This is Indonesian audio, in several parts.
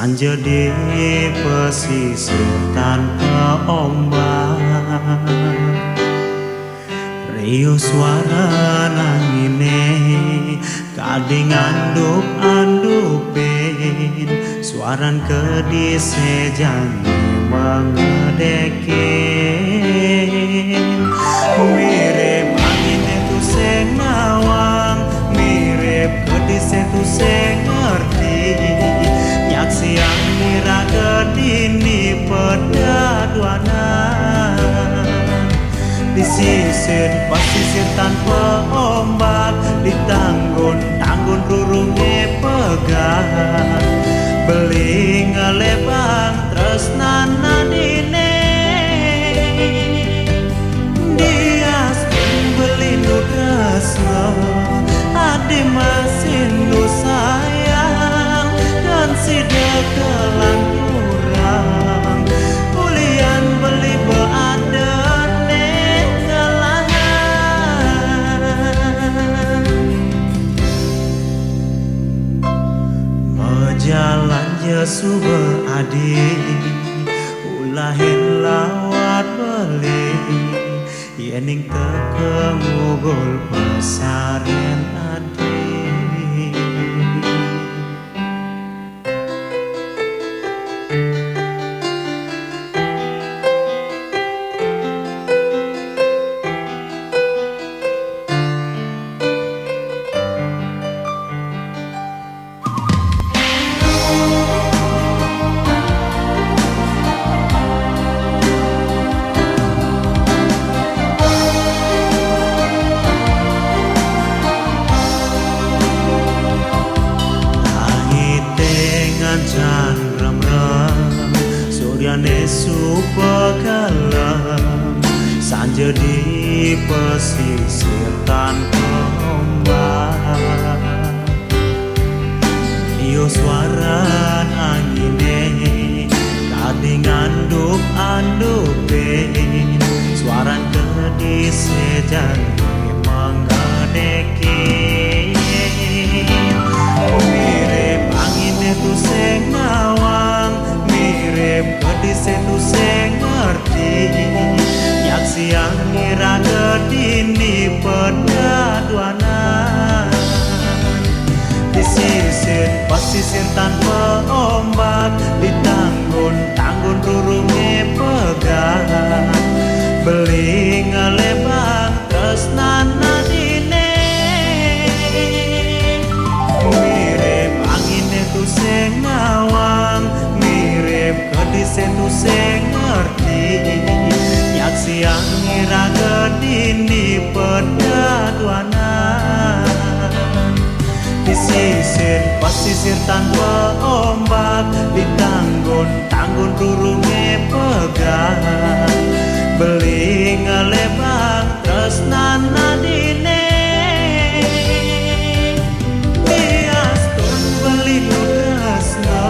Sanjadi pesisir tanpa ombak, riuh suara nangine kading anduk-andupin, suaran kedise janji mengedekin. Mirip angin itu sing nawang, mirip kedise itu sing ngerti, nyak siang ngira gedini pedaduanan. Disisir pasisir tanpa ombak, ditanggun-tanggun rurunge pegat, beli ngelebang tresnana dine. Dias beli nu tresno adi masindu sayang, dan si dekelan kurang kulian beli beada jalan Yesu beadi, ulahin lawat beli, yening tekengugul pesaren adi. Jan rem-rem suryane supekalam, sanjadi pesisir tanpa ombak, iyo suaran angine kading anduk-andupin, suaran kedise janji mengedekin. Mirip angin itu sing nawang, mirip kedise itu sing ngerti, nyak siang ngira gedini pedaduanan. Disisir pasisir tanpa ombak, ditanggun-tanggun rurunge pegat, beli ngelebang tresnana dine. Mirip angin itu sing nawang, mirip kedise itu sing ngerti, nyak siang ngira gedini pedaduanan. Disisir pasisir tanpa ombak, ditanggun-tanggun rurunge pegat, beli ngelebang tresnana dine. Dias tun beli nu tresno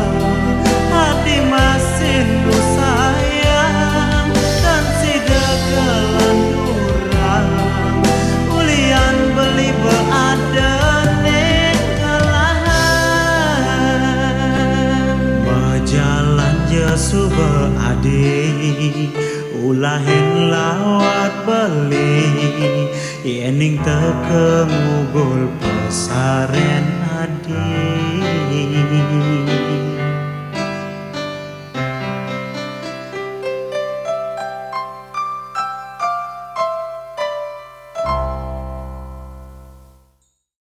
adi masindu sayang, dan si dekelan kurang kulian beli beada. Yesu beadi, ulahin lawat beli, yening tekengugul pesaren adi.